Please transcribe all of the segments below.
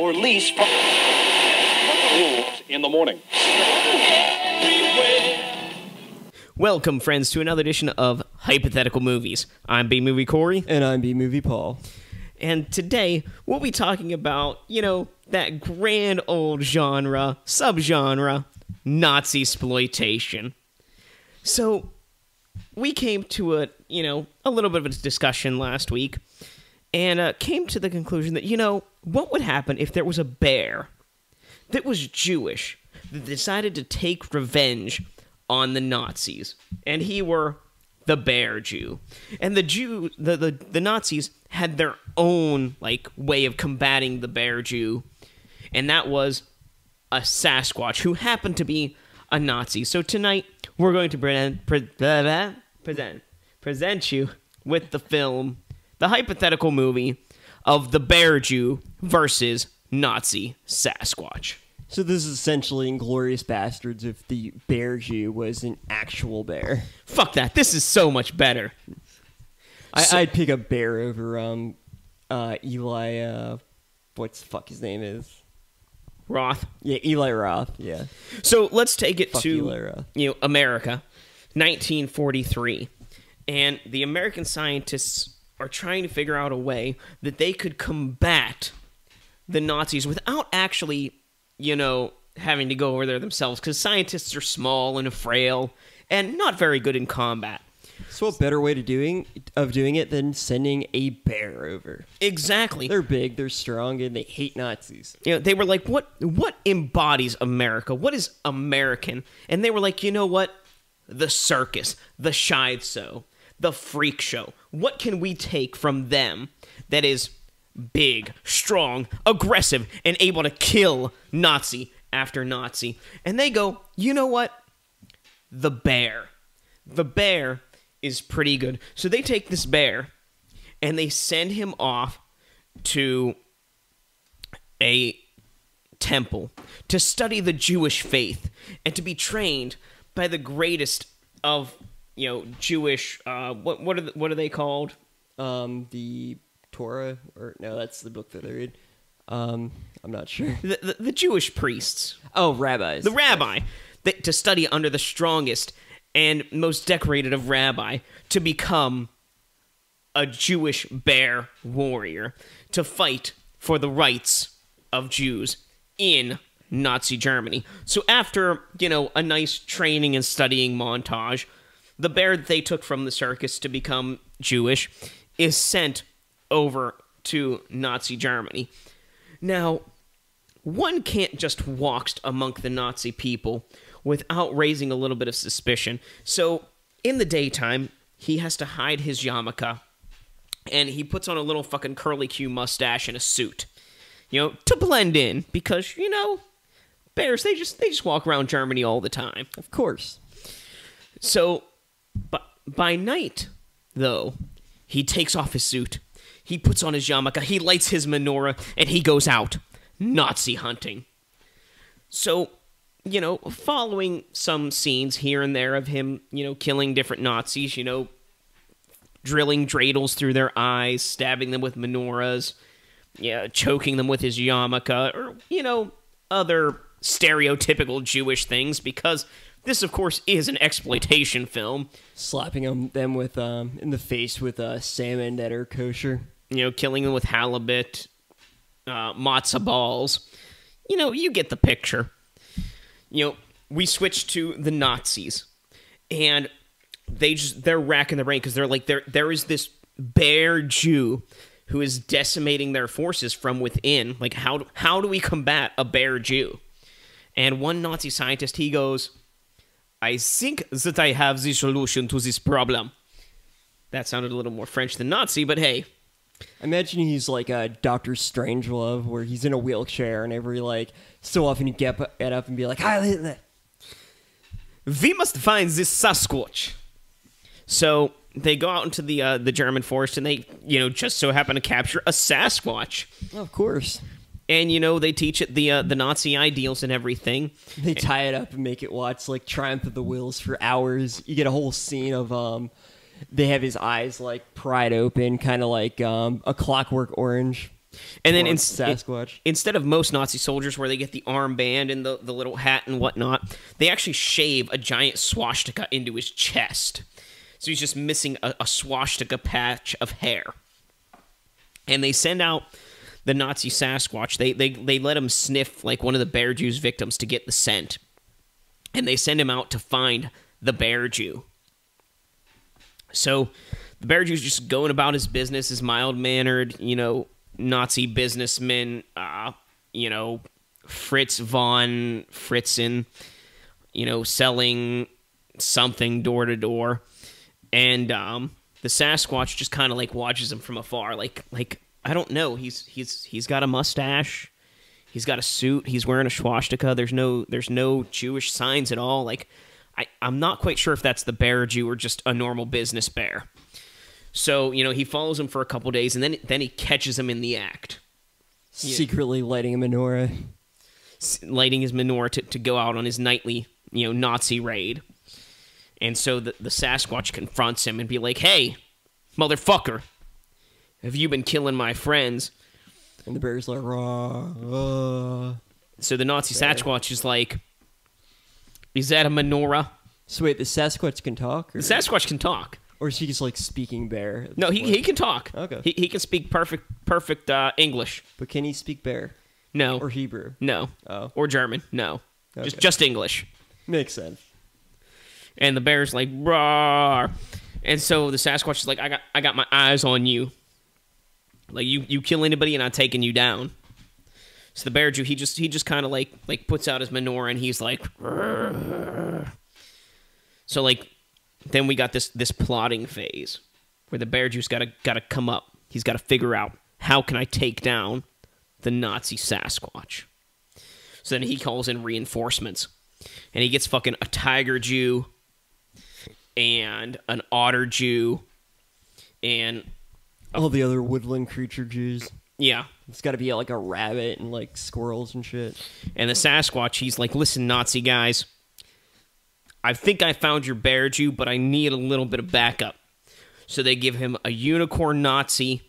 or lease from rules in the morning. Welcome, friends, to another edition of Hypothetical Movies. I'm B-Movie Corey. And I'm B-Movie Paul. And today, we'll be talking about, that grand old subgenre, Nazi exploitation. So, we came to a little bit of a discussion last week, and came to the conclusion that, what would happen if there was a bear that was Jewish that decided to take revenge on the Nazis, and he were the Bear Jew, and the Nazis had their own way of combating the Bear Jew, and that was a Sasquatch who happened to be a Nazi. So tonight we're going to present you with the film, the hypothetical movie of the Bear Jew versus Nazi Sasquatch. So this is essentially Inglorious Bastards if the Bear Jew was an actual bear. Fuck that. This is so much better. I'd pick a bear over Eli, what's the fuck his name is? Roth. Yeah, Eli Roth, yeah. So let's take it Fuck to Eli Roth. America, 1943. And the American scientists are trying to figure out a way that they could combat the Nazis without actually having to go over there themselves, because scientists are small and frail and not very good in combat. So what better way to doing it than sending a bear over? Exactly. They're big, they're strong, and they hate Nazis. They were like, what embodies America? What is American? And they were like, you know what? The circus, the sideshow, the freak show. What can we take from them that is big, strong, aggressive, and able to kill Nazi after Nazi? And they go, you know what? The bear. The bear is pretty good. So they take this bear, and they send him off to a temple to study the Jewish faith and to be trained by the greatest of, Jewish, what are they called? The Torah, or no, that's the book that I read. I'm not sure. The Jewish priests. Oh, rabbis. The rabbi. To study under the strongest and most decorated of rabbi to become a Jewish bear warrior to fight for the rights of Jews in Nazi Germany. So after, a nice training and studying montage, the bear that they took from the circus to become Jewish is sent over to Nazi Germany. Now, one can't just walk among the Nazi people without raising a little bit of suspicion. So, in the daytime, he has to hide his yarmulke, and he puts on a little fucking curly Q mustache and a suit, to blend in, because, bears, they just walk around Germany all the time. Of course. So, by night, though, he takes off his suit, he puts on his yarmulke, he lights his menorah, and he goes out Nazi hunting. So, following some scenes here and there of him, killing different Nazis, drilling dreidels through their eyes, stabbing them with menorahs, choking them with his yarmulke, or, other stereotypical Jewish things, because this, of course, is an exploitation film. Slapping them with in the face with salmon that are kosher. Killing them with halibut, matzo balls. You get the picture. We switch to the Nazis, and they're racking their brain because they're like, there is this bear Jew who is decimating their forces from within. Like, how do we combat a bear Jew? And one Nazi scientist, he goes, I think that I have the solution to this problem. That sounded a little more French than Nazi, but hey. Imagine he's like a Dr. Strangelove, where he's in a wheelchair, and so often you get up and be like, we must find this Sasquatch. So they go out into the German forest, and they, just so happen to capture a Sasquatch. Of course. And, they teach it the Nazi ideals and everything. They tie it up and make it watch, Triumph of the Wills for hours. You get a whole scene of they have his eyes, pried open, kind of like A Clockwork Orange. And then Sasquatch. instead of most Nazi soldiers where they get the armband and the little hat and whatnot, they actually shave a giant swastika into his chest. So he's just missing a swastika patch of hair. And they send out the Nazi Sasquatch. They let him sniff like one of the Bear Jew's victims to get the scent. And they send him out to find the Bear Jew. So the Bear Jew's just going about his business, his mild-mannered, Nazi businessman, Fritz von Fritzen, selling something door to door. And the Sasquatch just kind of like watches him from afar, like I don't know. He's got a mustache, he's got a suit, he's wearing a swastika. There's no Jewish signs at all. Like I'm not quite sure if that's the Bear Jew or just a normal business bear. So he follows him for a couple days, and then he catches him in the act, Secretly lighting a menorah. Lighting his menorah to go out on his nightly Nazi raid. And so the Sasquatch confronts him and be like, "Hey, motherfucker, have you been killing my friends?" And the bear's like, "Raw." So the Nazi Sasquatch is like, "Is that a menorah?" So wait, the Sasquatch can talk? Or? The Sasquatch can talk. Or is he just like speaking bear? No, he can talk. Okay. He can speak perfect English. But can he speak bear? No. Or Hebrew? No. Oh. Or German? No. Okay. Just English. Makes sense. And the bear's like, "Roar!" And so the Sasquatch is like, I got my eyes on you. Like you kill anybody and I'm taking you down. So the Bear Jew, he just kind of like puts out his menorah and he's like, "Roar." So like then we got this plotting phase where the Bear Jew's got to come up. He's got to figure out, how can I take down the Nazi Sasquatch? So then he calls in reinforcements. And he gets fucking a tiger Jew and an otter Jew and all the other woodland creature Jews. Yeah. It's got to be like a rabbit and like squirrels and shit. And the Sasquatch, he's like, "Listen, Nazi guys, I think I found your Bear Jew, but I need a little bit of backup." So they give him a unicorn Nazi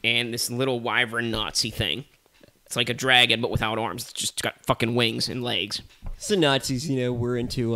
and this little wyvern Nazi thing. It's like a dragon, but without arms. It's just got fucking wings and legs. So Nazis, were into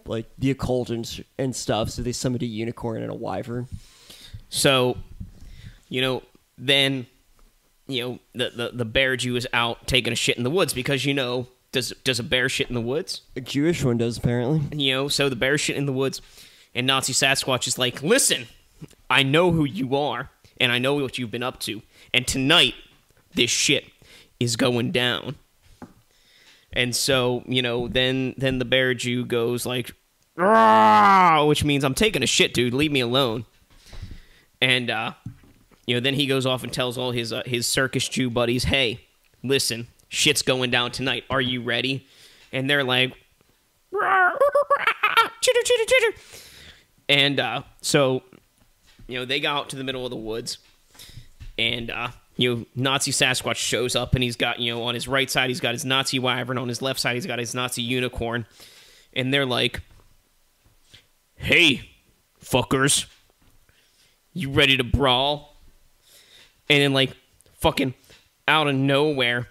like the occult and stuff. So they summoned a unicorn and a wyvern. So, then, the Bear Jew is out taking a shit in the woods because, does a bear shit in the woods? A Jewish one does, apparently. So the bear shit in the woods, and Nazi Sasquatch is like, "Listen, I know who you are, and I know what you've been up to, and tonight, this shit is going down." And so, then the Bear Jew goes like, "Rah!" Which means, "I'm taking a shit, dude. Leave me alone." And, then he goes off and tells all his circus Jew buddies, "Hey, listen, shit's going down tonight. Are you ready?" And they're like, "Rah, rah, chitter, chitter, chitter." And so, they go out to the middle of the woods. And, Nazi Sasquatch shows up, and he's got, on his right side, he's got his Nazi wyvern. On his left side, he's got his Nazi unicorn. And they're like, "Hey, fuckers, you ready to brawl?" And then, like, fucking out of nowhere,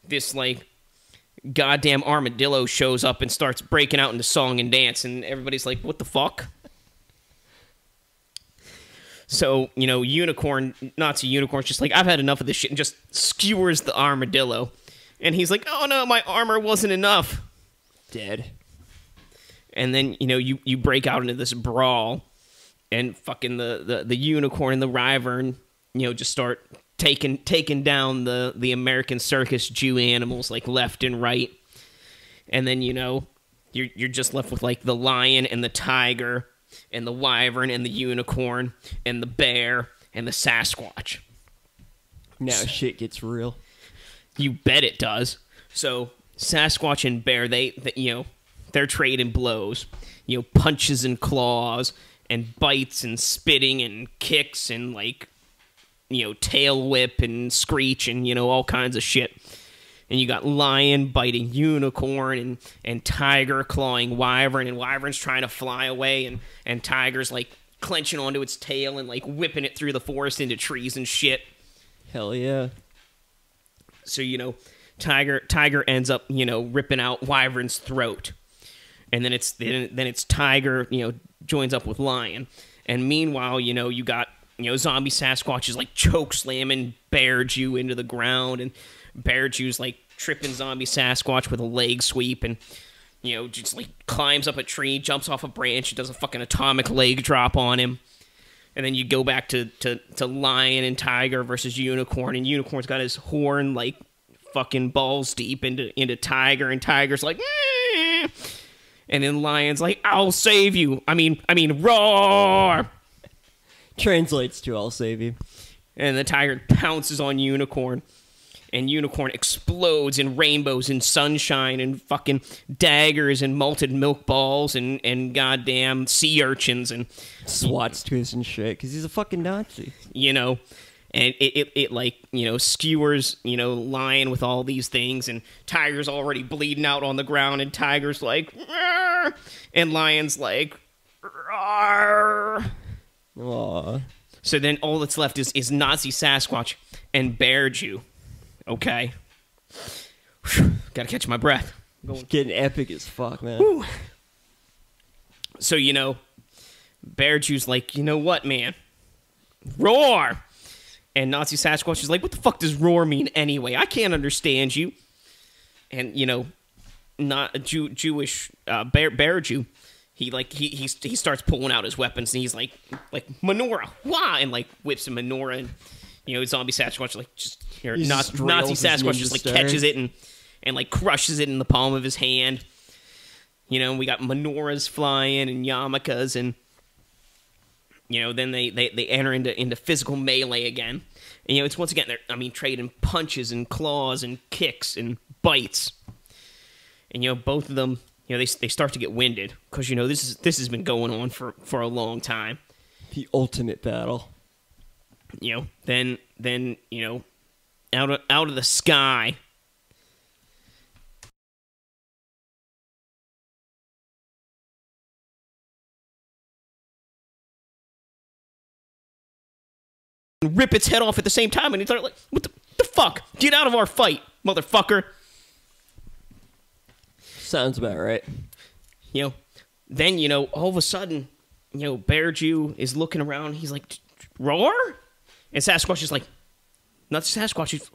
this, like, goddamn armadillo shows up and starts breaking out into song and dance. And everybody's like, "What the fuck?" So, Nazi unicorn's just like, "I've had enough of this shit," and just skewers the armadillo. And he's like, "Oh no, my armor wasn't enough." Dead. And then, you break out into this brawl, and fucking the unicorn and the wyvern, just start taking down the American circus Jew animals, like, left and right. And then, you're just left with, like, the lion and the tiger and the wyvern and the unicorn and the bear and the Sasquatch. Now shit gets real. You bet it does. So Sasquatch and bear, they're trading blows, punches and claws and bites and spitting and kicks and, like, tail whip and screech and, all kinds of shit. And you got lion biting unicorn and tiger clawing wyvern, and wyvern's trying to fly away, and tiger's, like, clenching onto its tail and, like, whipping it through the forest into trees and shit. Hell yeah. So, Tiger ends up, ripping out Wyvern's throat. And then it's Tiger, joins up with Lion. And meanwhile, you got, zombie Sasquatch is like choke slamming Bear Jew into the ground, and Bear Jew's like tripping zombie Sasquatch with a leg sweep, and just like climbs up a tree, jumps off a branch, does a fucking atomic leg drop on him. And then you go back to Lion and Tiger versus Unicorn, and Unicorn's got his horn like fucking balls deep into Tiger, and Tiger's like, eh. And then Lion's like, I'll save you. I mean, roar. Translates to I'll save you. And the Tiger pounces on Unicorn, and Unicorn explodes in rainbows and sunshine and fucking daggers and malted milk balls and goddamn sea urchins and swats to us and shit because he's a fucking Nazi. And it like, skewers, Lion with all these things, and Tiger's already bleeding out on the ground, and Tiger's like, "Arr!" And Lion's like, "Arr!" Aww. So then all that's left is Nazi Sasquatch and Bear Jew. Okay. Whew. Gotta catch my breath. It's getting epic as fuck, man. Whew. So, Bear Jew's like, you know what, man? Roar! And Nazi Sasquatch is like, what the fuck does roar mean anyway? I can't understand you. And, not a Jewish Bear Jew, he starts pulling out his weapons, and he's like menorah, wah, and like whips a menorah, and zombie Sasquatch like Nazi Sasquatch just like catches it and like crushes it in the palm of his hand. We got menorahs flying and yarmulkes, and then they enter into physical melee again. And it's once again they're trading punches and claws and kicks and bites. And both of them, they start to get winded because this has been going on for a long time. The ultimate battle. Then out of the sky, rip its head off at the same time, and they're like, what the fuck? Get out of our fight, motherfucker. Sounds about right. Then, all of a sudden, Bear Jew is looking around. He's like, roar? And Sasquatch is like, not Sasquatch.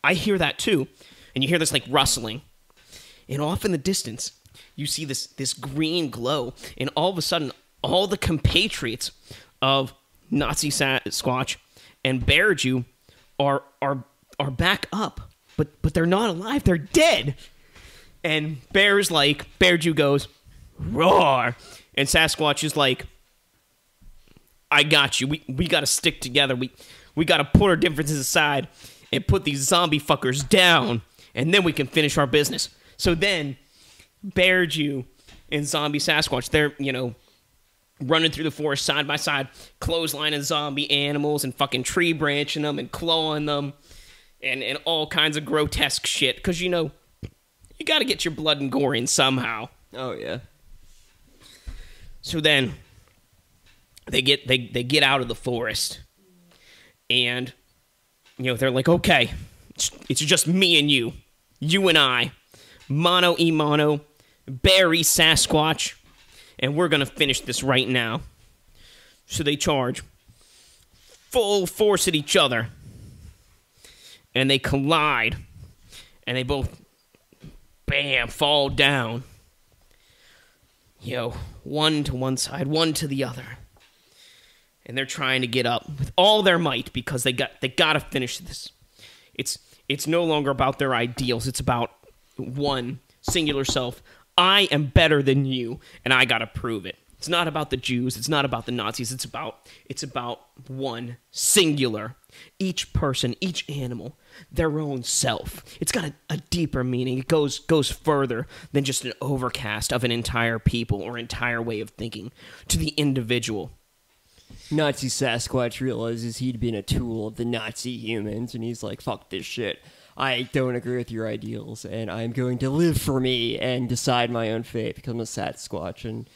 I hear that too. And you hear this like rustling. And off in the distance, you see this green glow. And all of a sudden, all the compatriots of Nazi Sasquatch and Bear Jew are back up. But they're not alive. They're dead. And Bear Jew goes, roar. And Sasquatch is like, I got you. We got to stick together. We got to put our differences aside and put these zombie fuckers down. And then we can finish our business. So then, Bear Jew and zombie Sasquatch, they're, running through the forest side by side, clotheslining zombie animals and fucking tree branching them and clawing them and all kinds of grotesque shit. Because, you got to get your blood and gore in somehow. Oh, yeah. So then, they get out of the forest. And, they're like, okay, it's just me and you. You and I. Mono e mono. Barry Sasquatch. And we're going to finish this right now. So they charge full force at each other. And they collide. And they both, bam, fall down. One to one side, one to the other. And they're trying to get up with all their might because they got to finish this. It's no longer about their ideals. It's about one singular self. I am better than you, and I got to prove it. It's not about the Jews. It's not about the Nazis. It's about one singular. Each person, each animal, their own self. It's got a deeper meaning. It goes further than just an overcast of an entire people or entire way of thinking to the individual. Nazi Sasquatch realizes he'd been a tool of the Nazi humans, and he's like, fuck this shit. I don't agree with your ideals, and I'm going to live for me and decide my own fate, become a Sasquatch, and,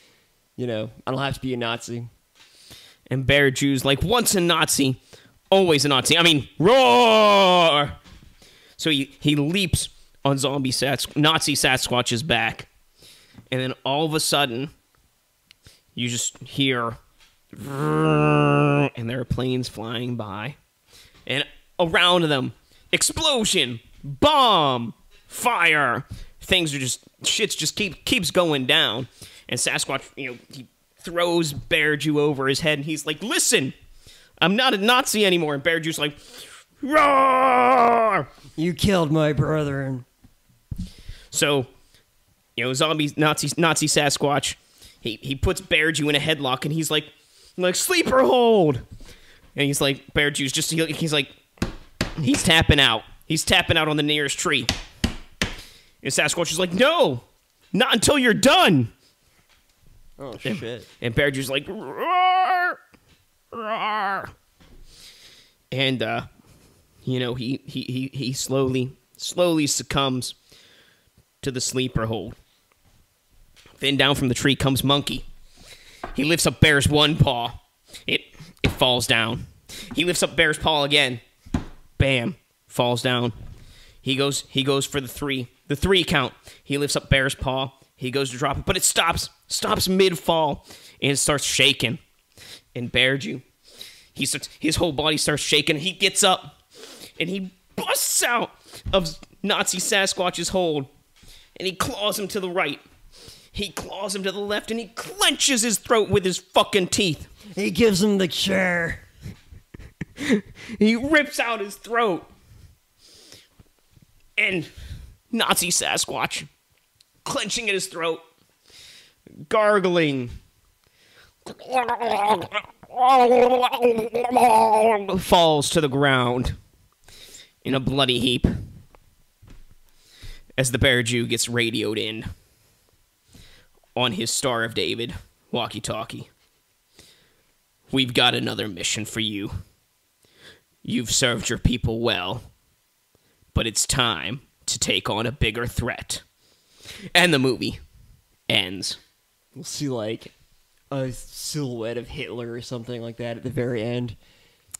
I don't have to be a Nazi. And Bear Jew's like, once a Nazi, always a Nazi. I mean, roar! So he leaps on Nazi Sasquatch's back. And then all of a sudden, you just hear, and there are planes flying by. And around them, explosion, bomb, fire. Things are just, shit's just keeps going down. And Sasquatch, he throws Bear Jew over his head, and he's like, listen, I'm not a Nazi anymore. And Bear Jew's like, roar! You killed my brother. So, zombie Nazi Sasquatch, he puts Bear Jew in a headlock, and he's like sleeper hold. And he's like, Bear Jew's just, he's like, he's tapping out. He's tapping out on the nearest tree. And Sasquatch is like, no, not until you're done. Oh, shit. And Bear Jew's like, roar, roar. And, he slowly succumbs to the sleeper hold. Then down from the tree comes Monkey. He lifts up Bear's one paw. It falls down. He lifts up Bear's paw again. Bam. Falls down. He goes for the three count. He lifts up Bear's paw. He goes to drop it, but it stops mid-fall, and it starts shaking. And Bear Jew, his whole body starts shaking. He gets up, and he busts out of Nazi Sasquatch's hold, and he claws him to the right. He claws him to the left, and he clenches his throat with his fucking teeth. He gives him the chair. He rips out his throat. And Nazi Sasquatch, clenching at his throat, gargling, falls to the ground in a bloody heap as the Bear Jew gets radioed in on his Star of David walkie-talkie. We've got another mission for you. You've served your people well, but it's time to take on a bigger threat. And the movie ends. We'll see, like, a silhouette of Hitler or something like that at the very end.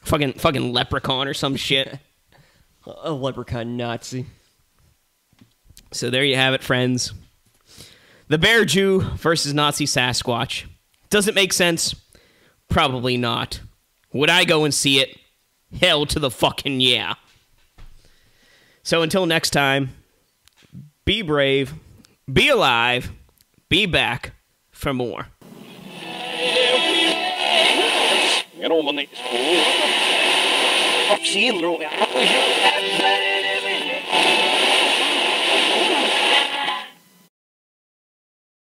Fucking leprechaun or some shit. A leprechaun Nazi. So there you have it, friends. The Bear Jew versus Nazi Sasquatch. Does it make sense? Probably not. Would I go and see it? Hell to the fucking yeah. So until next time, be brave, be alive, be back for more. You know, when they...